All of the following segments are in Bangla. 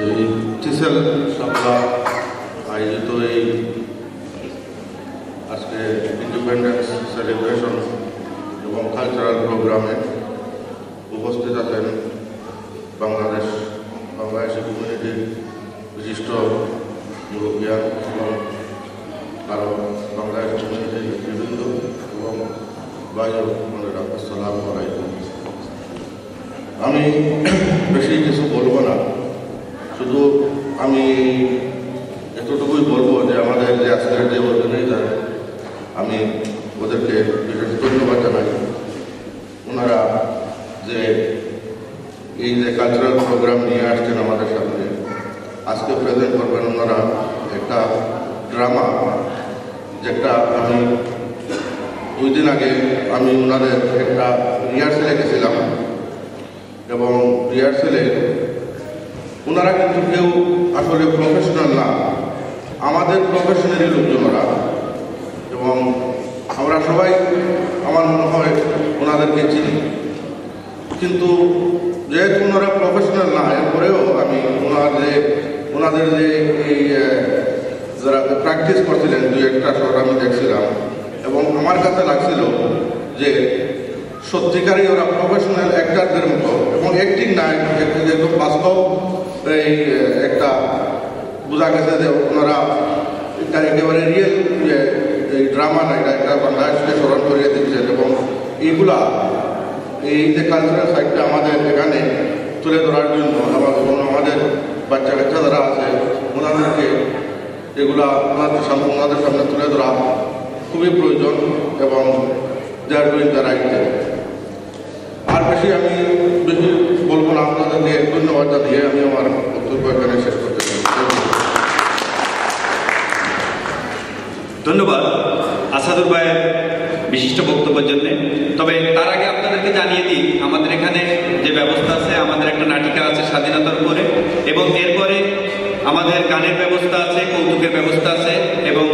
এই টিসেল শাপলা আয়োজিত এই আজকে ইন্ডিপেন্ডেন্স সেলিব্রেশন এবং কালচারাল প্রোগ্রামে উপস্থিত আছেন বাংলাদেশি কমিউনিটির বিশিষ্ট মুরব্বিয়ান এবং আরও বাংলাদেশ কমিউনিটির নেতৃবৃন্দ এবং বাইরে বোনেরা, আসসালামু আলাইকুম। আমি বেশি কিছু বলবো না, শুধু আমি এতটুকুই বলবো যে আমাদের যে আজকের যে অর্গানাইজার, আমি ওদেরকে বিশেষ ধন্যবাদ জানাই। ওনারা যে এই যে কালচারাল প্রোগ্রাম নিয়ে আসছেন আমাদের সামনে, আজকে প্রেজেন্ট করবেন ওনারা একটা ড্রামা, যেটা আমি 2 দিন আগে আমি ওনাদের একটা রিহার্সেলে গেছিলাম এবং রিহার্সেলে ওনারা কিন্তু কেউ আসলে প্রফেশনাল না, আমাদের প্রফেশনালি লোকজনরা, এবং আমরা সবাই আমার মনে হয় ওনাদেরকে চিনি, কিন্তু যেহেতু ওনারা প্রফেশনাল না, এরপরেও আমি ওনাদের যে এই যারা প্র্যাকটিস করছিলেন 2-1টা শট আমি দেখছিলাম এবং আমার কাছে লাগছিল যে সত্যিকারই ওরা প্রফেশনাল অ্যাক্টারদের মতো, এবং অ্যাক্টিং না, একদম বাস্তব এই একটা বোঝা গেছে যে ওনারা এটা একেবারে রিয়েল যে এই ড্রামা না, এটা একটা বাংলাদেশকে স্মরণ করিয়ে দিচ্ছেন এবং এইগুলা এই যে কালচারাল সাইডটা আমাদের এখানে তুলে ধরার জন্য আমাদের বাচ্চা কাচ্চা যারা আছে ওনাদেরকে এগুলা ওনাদের সামনে তুলে ধরা খুবই প্রয়োজন এবং যার ডুইং দ্য রাইট থিং। আর বেশি আমি বলবো না, আপনাদেরকে ধন্যবাদ জানিয়ে আমি আমার বক্তব্য এখানে শেষ করতে চাই। ধন্যবাদ আসাদুর ভাইয়ের বিশিষ্ট বক্তব্যের জন্য। তবে তার আগে আপনাদেরকে জানিয়ে দিই, আমাদের এখানে যে ব্যবস্থা আছে, আমাদের একটা নাটিকা আছে স্বাধীনতার উপরে, এবং এরপরে আমাদের গানের ব্যবস্থা আছে, কৌতুকের ব্যবস্থা আছে এবং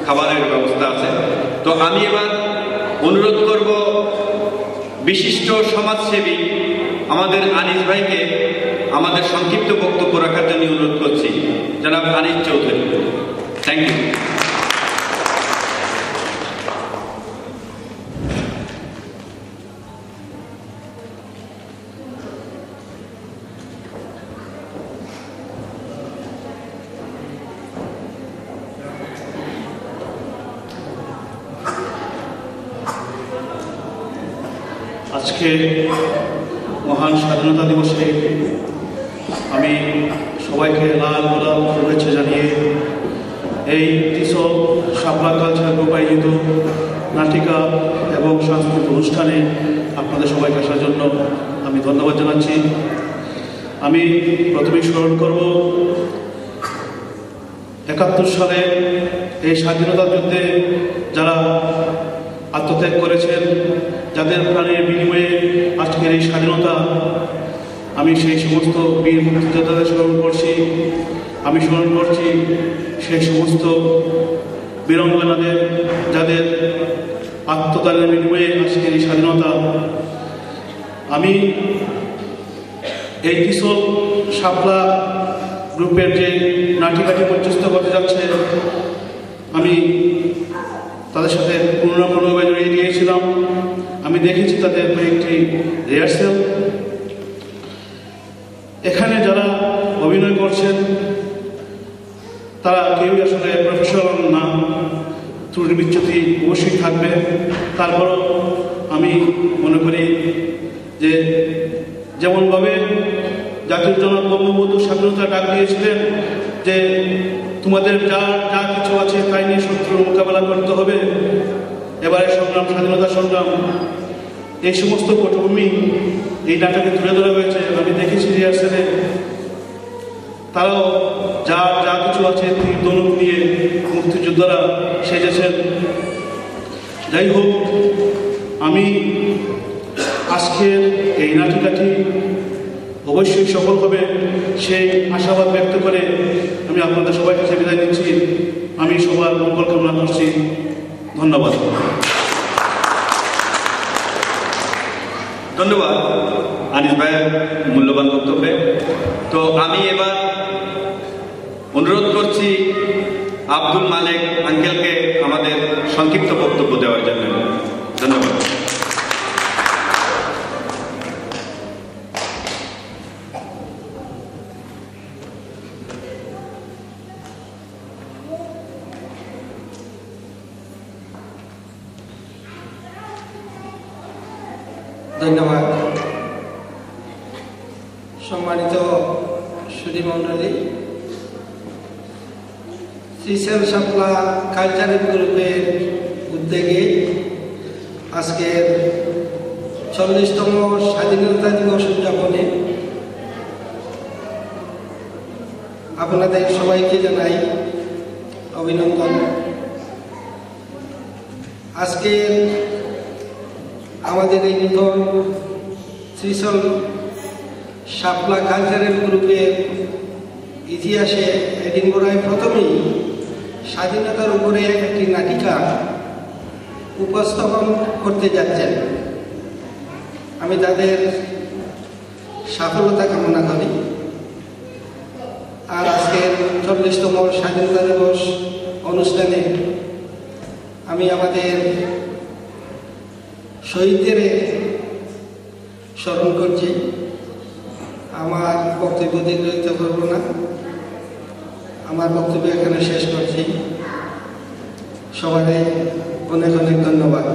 খাবারের ব্যবস্থা আছে। তো আমি এবার অনুরোধ করব বিশিষ্ট সমাজসেবী আমাদের আনিস ভাইকে আমাদের সংক্ষিপ্ত বক্তব্য রাখার জন্য অনুরোধ করছি। জনাব আনিস চৌধুরী, থ্যাংক ইউ। আজকে মহান স্বাধীনতা দিবসে আমি সবাইকে লাল গোলাপ শুভেচ্ছা জানিয়ে এই টিসল শাপলা কালচারাল গ্রুপ আয়োজিত নাটিকা এবং সাংস্কৃতিক অনুষ্ঠানে আপনাদের সবাইকে আসার জন্য আমি ধন্যবাদ জানাচ্ছি। আমি প্রথমেই স্মরণ করব 71 সালে এই স্বাধীনতা যুদ্ধে যারা আত্মত্যাগ করেছেন, যাদের প্রাণের বিনিময়ে আজকের এই স্বাধীনতা, আমি সেই সমস্ত বীর মুক্তিযোদ্ধাদের স্মরণ করছি। আমি স্মরণ করছি সেই সমস্ত বীরাঙ্গনাদের, যাদের আত্মদানের বিনিময়ে আজকের এই স্বাধীনতা। আমি এই টিসল শাপলা গ্রুপের যে নাটিকাটি মঞ্চস্থ করতে যাচ্ছে, আমি তাদের সাথে পুনরায় জড়িয়ে গিয়েছিলাম। আমি দেখেছি তাদের কয়েকটি রিহার্সেল। এখানে যারা অভিনয় করছেন তারা কেউই আসলে প্রফেশনাল না, ত্রুটি বিচ্যুতি অবশ্যই থাকবে। তারপরও আমি মনে করি যে যেমনভাবে জাতির জনক বঙ্গবন্ধু স্বাধীনতা ডাক দিয়েছিলেন যে তোমাদের যা কিছু আছে তাই নিয়ে শত্রুর মোকাবেলা করতে হবে, এবারে সংগ্রাম, স্বাধীনতা সংগ্রাম, এই সমস্ত পটভূমি এই নাটকে তুলে ধরা হয়েছে। আমি দেখেছি রিহার্সেলে তারাও যা কিছু আছে ধনুক নিয়ে মুক্তিযোদ্ধারা সেজেছেন। যাই হোক, আমি আজকের এই নাটিকাটি অবশ্যই সফল হবে সেই আশাবাদ ব্যক্ত করে আমি আপনাদের সবাই কাছে বিদায় নিচ্ছি। আমি সবার মঙ্গল কামনা করছি। ধন্যবাদ। ধন্যবাদ আনিস ভাইয়ের মূল্যবান বক্তব্যে। তো আমি এবার অনুরোধ করছি আব্দুল মালিক আঙ্কেলকে আমাদের সংক্ষিপ্ত বক্তব্য দেওয়ার জন্য। ধন্যবাদ। ধন্যবাদ। সম্মানিত সুধী মণ্ডলী, শ্রীশৈল শাপলা কালচারাল গ্রুপের উদ্যোগে আজকের 40তম স্বাধীনতা দিবস উদযাপনে আপনাদের সবাইকে জানাই অভিনন্দন। আজকের আমাদের এই নতুন শ্রীশৈল শাপলা কালচারাল গ্রুপের ইতিহাসে এডিনবরায় প্রথমেই স্বাধীনতার উপরে একটি নাটিকা উপস্থাপন করতে যাচ্ছেন। আমি তাদের সফলতা কামনা করি। আর আজকের 40তম স্বাধীনতা দিবস অনুষ্ঠানে আমি আমাদের শহীদদের স্মরণ করছি। আমার বক্তব্য দীর্ঘায়িত করব না, আমার বক্তব্য এখানে শেষ করছি। সবাই অনেক অনেক ধন্যবাদ।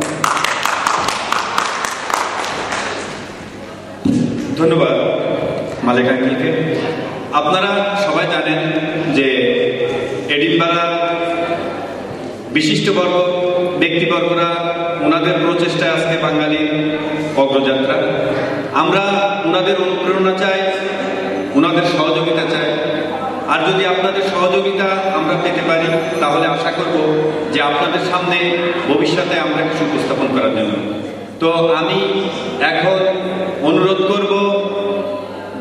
ধন্যবাদ মালিক আঙ্কেলকে। আপনারা সবাই জানেন যে এডিনবরা বিশিষ্টবর্গ ব্যক্তিবর্গরা ওনাদের প্রচেষ্টায় আজকে বাঙালির অগ্রযাত্রা। আমরা ওনাদের অনুপ্রেরণা চাই, ওনাদের সহযোগিতা চাই। আর যদি আপনাদের সহযোগিতা আমরা পেতে পারি তাহলে আশা করব যে আপনাদের সামনে ভবিষ্যতে আমরা কিছু উপস্থাপন করার জন্য। তো আমি এখন অনুরোধ করব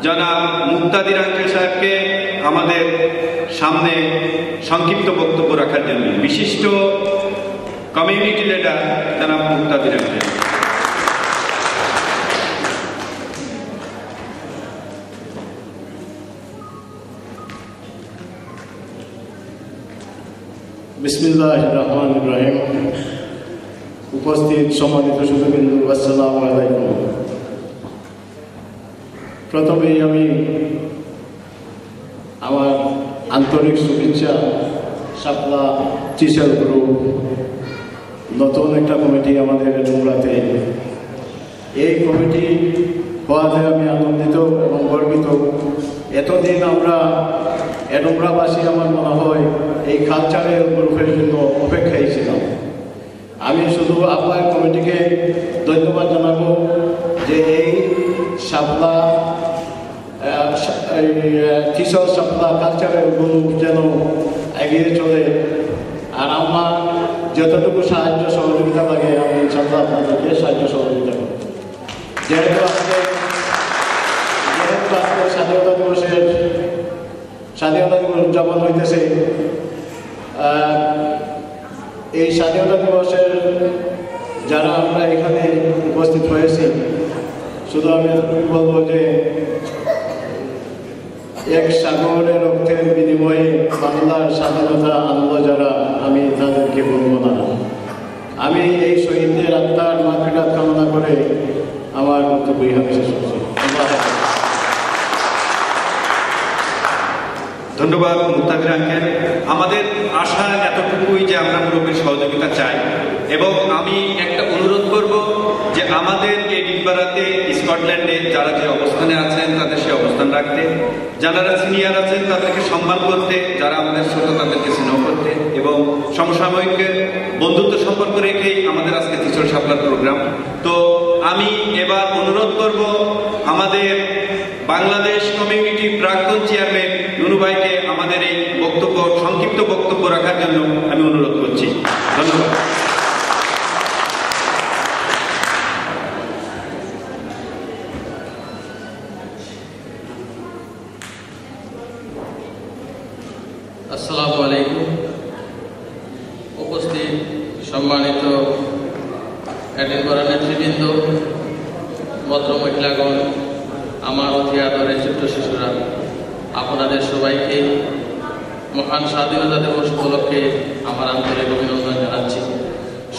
জনাব মুক্তাদির আঙ্কেল সাহেবকে আমাদের সামনে সংক্ষিপ্ত বক্তব্য রাখার জন্য। বিশিষ্ট কমিউনিটি লিডার জনাব মুক্তাদির আঙ্কেল। বিসমিল্লাহির রহমানির রহিম। উপস্থিত সম্মানিত সুধীবৃন্দ, আসসালামু আলাইকুম। প্রথমেই আমি আমার আন্তরিক শুভেচ্ছা শাপলা শ্রীশৈল গ্রুপ নতুন একটা কমিটি আমাদের এডিনবরাতে। এই কমিটি হওয়াতে আমি আনন্দিত এবং গর্বিত। এতদিন আমরা এডিনবরাবাসী আমার মনে হয় এই কালচারাল গ্রুপের জন্য অপেক্ষায় ছিলাম। আমি শুধু আপনার কমিটিকে ধন্যবাদ জানাবো যে এই শাপলা শ্রীশৈল শাপলা কালচারাল গ্রুপ যেন এগিয়ে চলে। আর আমার যতটুকু সাহায্য সহযোগিতা লাগে আমি ইনশাআল্লাহ আপনাদেরকে সাহায্য সহযোগিতা করব। যেহেতু আজকে স্বাধীনতা দিবস উদযাপন হইতেছে, এই স্বাধীনতা দিবসের যারা আমরা এখানে উপস্থিত হয়েছি, শুধু আমি বলবো যে এক সাগরের রক্তের বিনিময়ে বাংলার স্বাধীনতা আনন্দ যারা, আমি তাদেরকে বলবো না। আমি এই শহীদদের আত্মার মাতৃঘাত কামনা করে আমার বক্তব্য এখানে শেষ করছি। ধন্যবাদ মুক্তাদির আঙ্কেল। আমাদের আশা এতটুকুই যে আমরা মুরব্বীর সহযোগিতা চাই, এবং আমি একটা অনুরোধ করব যে আমাদের এডিনবরাতে স্কটল্যান্ডে যারা যে অবস্থানে আছেন তাদের সে অবস্থান রাখতে, যারা সিনিয়র আছেন তাদেরকে সম্মান করতে, যারা আমাদের ছোট তাদেরকে স্নেহ করতে, এবং সমসাময়িক বন্ধুত্ব সম্পর্ক রেখেই আমাদের আজকে শ্রীশৈল শাপলার প্রোগ্রাম। তো আমি এবার অনুরোধ করব আমাদের বাংলাদেশ কমিউনিটি প্রাক্তন চেয়ারম্যান নুনু ভাইকে আমাদের এই সংক্ষিপ্ত বক্তব্য রাখার জন্য আমি অনুরোধ করছি। ধন্যবাদ। আসসালামু আলাইকুম। উপস্থিত সম্মানিত এডিনবরা নেতৃবৃন্দ, ভদ্র মহিলাগণ, আমার অতি আদরের ছোট্ট শিশুরা, আপনাদের সবাইকে মহান স্বাধীনতা দিবস উপলক্ষে আমার আন্তরিক অভিনন্দন জানাচ্ছি।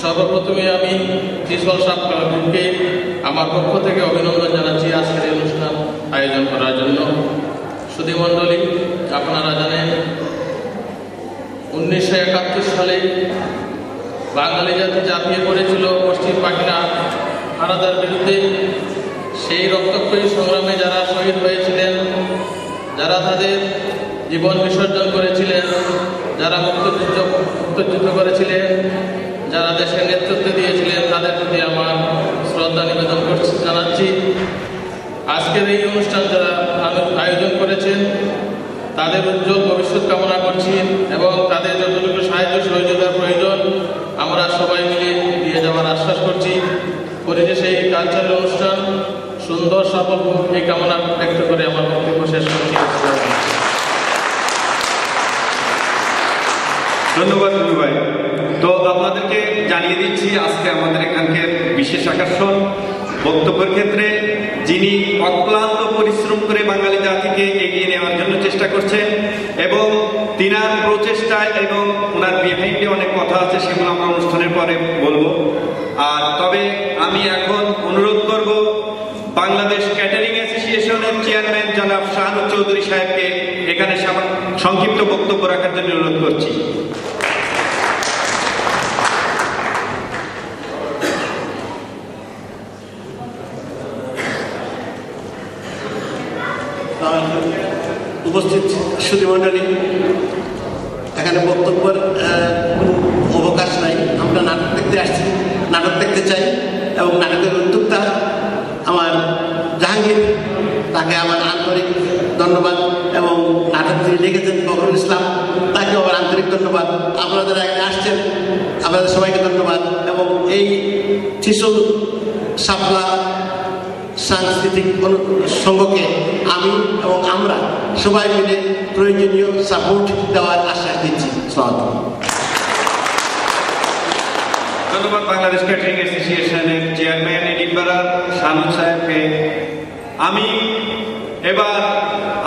সর্বপ্রথমে আমি ত্রিশল সাবকে আমার পক্ষ থেকে অভিনন্দন জানাচ্ছি আজকের এই অনুষ্ঠান আয়োজন করার জন্য। সুধীমণ্ডলী, আপনারা জানেন 1971 সালে বাঙালি জাতি ঝাঁপিয়ে পড়েছিল পশ্চিম পাখিরা হানাদার বিরুদ্ধে। সেই রক্তক্ষয়ী সংগ্রামে যারা শহীদ হয়েছিলেন, যারা তাদের জীবন বিসর্জন করেছিলেন, যারা মুক্তিযুদ্ধ করেছিলেন, যারা দেশের নেতৃত্ব দিয়েছিলেন, তাদের প্রতি আমার শ্রদ্ধা নিবেদন জানাচ্ছি। আজকের এই অনুষ্ঠান যারা আয়োজন করেছেন তাদের উজ্জ্বল ভবিষ্যৎ কামনা করছি এবং তাদের যতটুকু সাহায্য সহযোগিতার প্রয়োজন আমরা সবাই মিলে দিয়ে যাওয়ার আশ্বাস করছি। পরিশেষে এই কালচারাল অনুষ্ঠান সুন্দর সফল হোক এই কামনা ব্যক্ত করে আমার বক্তব্য শেষ করছি। ধন্যবাদ রুমি ভাই। তো আপনাদেরকে জানিয়ে দিচ্ছি আজকে আমাদের এখানকার বিশেষ আকর্ষণ বক্তব্যের ক্ষেত্রে যিনি অক্লান্ত পরিশ্রম করে বাঙালি জাতিকে এগিয়ে নেওয়ার জন্য চেষ্টা করছেন এবং তিনার প্রচেষ্টায় এবং ওনার বিহাইন্ডে অনেক কথা আছে, সেগুলো আমরা অনুষ্ঠানের পরে বলবো। আর তবে আমি এখন অনুরোধ করব বাংলাদেশ ক্যাটারিং অ্যাসোসিয়েশনের চেয়ারম্যান জনাব শাহানুর চৌধুরী সাহেবকে এখানে সংক্ষিপ্ত বক্তব্য রাখার জন্য অনুরোধ করছি। উপস্থিত সুধীমণ্ডলী, এখানে বক্তব্যের অবকাশ নাই। আমরা নাটক দেখতে আসছি, নাটক দেখতে চাই এবং নাটকের উদ্যোক্তা আমার জাহাঙ্গীর, তাকে আমার আন্তরিক ধন্যবাদ এবং নাটক তিনি লিখেছেন ফখরুল ইসলাম, তাকে আমার আন্তরিক ধন্যবাদ। আপনারা যারা এখানে আসছেন আপনাদের সবাইকে ধন্যবাদ এবং এই ত্রিশূল শাপলা সাংস্কৃতিক সংঘকে আমি এবং আমরা সবাই মিলে প্রয়োজনীয় সাপোর্ট দেওয়ার আশ্বাস দিচ্ছি। ধন্যবাদ বাংলাদেশ ক্যাটারিং অ্যাসোসিয়েশনের চেয়ারম্যান এডিনবারার শাহানুর সাহেবকে। আমি এবার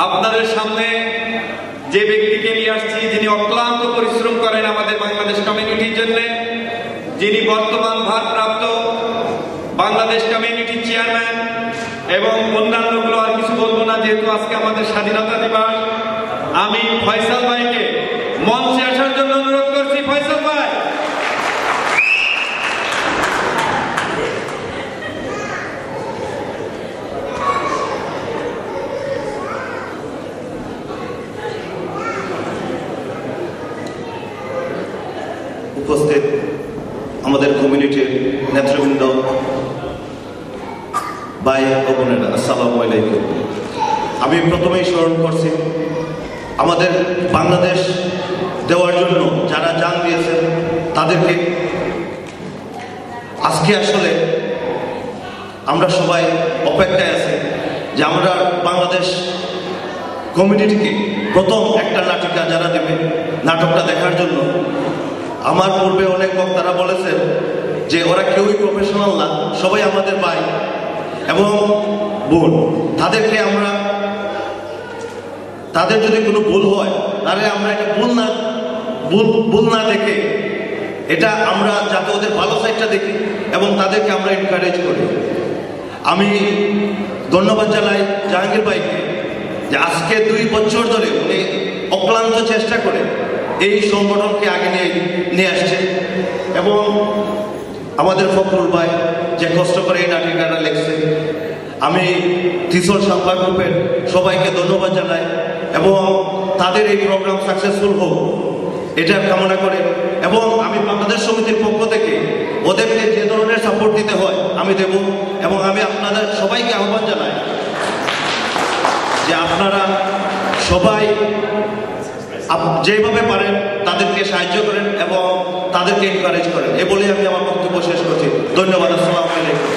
আপনাদের সামনে যে ব্যক্তিকে নিয়ে আসছি, যিনি অক্লান্ত পরিশ্রম করেন আমাদের বাংলাদেশ কমিউনিটির জন্য, যিনি বর্তমান ভারপ্রাপ্ত বাংলাদেশ কমিউনিটির চেয়ারম্যান এবং অন্যান্যগুলো আর কিছু বলবো না, যেহেতু আজকে আমাদের স্বাধীনতা দিবস। আমি ফয়সাল ভাইকে মঞ্চে আসার জন্য অনুরোধ করছি। ফয়সাল ভাই। উপস্থিত আমাদের কমিউনিটির নেতৃবৃন্দ, ভাই ও বোনেরা, আসসালামু আলাইকুম। আমি প্রথমেই স্মরণ করছি আমাদের বাংলাদেশ দেওয়ার জন্য যারা জান দিয়েছেন তাদেরকে। আজকে আসলে আমরা সবাই অপেক্ষায় আছি যে আমরা বাংলাদেশ কমিউনিটিকে প্রথম একটা নাটিকা যারা দেবে নাটকটা দেখার জন্য। আমার পূর্বে অনেক বক্তারা বলেছেন যে ওরা কেউই প্রফেশনাল না, সবাই আমাদের ভাই এবং বোন। তাদেরকে আমরা, তাদের যদি কোনো ভুল হয় তাহলে আমরা এটা ভুল না দেখে এটা আমরা যাতে ওদের ভালো সাইডটা দেখি এবং তাদেরকে আমরা এনকারেজ করি। আমি ধন্যবাদ জানাই জাহাঙ্গীর ভাইকে যে আজকে 2 বছর ধরে উনি অক্লান্ত চেষ্টা করে এই সংগঠনকে আগে নিয়ে আসছে এবং আমাদের ফখরুল ভাই যে কষ্ট করে এই নাটিকাটা লিখছে। আমি ত্রিশূল শাপলা গ্রুপের সবাইকে ধন্যবাদ জানাই এবং তাদের এই প্রোগ্রাম সাকসেসফুল হোক এটা কামনা করে এবং আমি বাংলাদেশ সমিতির পক্ষ থেকে ওদেরকে যে ধরনের সাপোর্ট দিতে হয় আমি দেব এবং আমি আপনাদের সবাইকে আহ্বান জানাই যে আপনারা সবাই যেভাবে পারেন তাদেরকে সাহায্য করেন এবং তাদেরকে এনকারেজ করেন। এ বলে আমি আমার বক্তব্য শেষ করছি। ধন্যবাদ। আসসালামু আলাইকুম।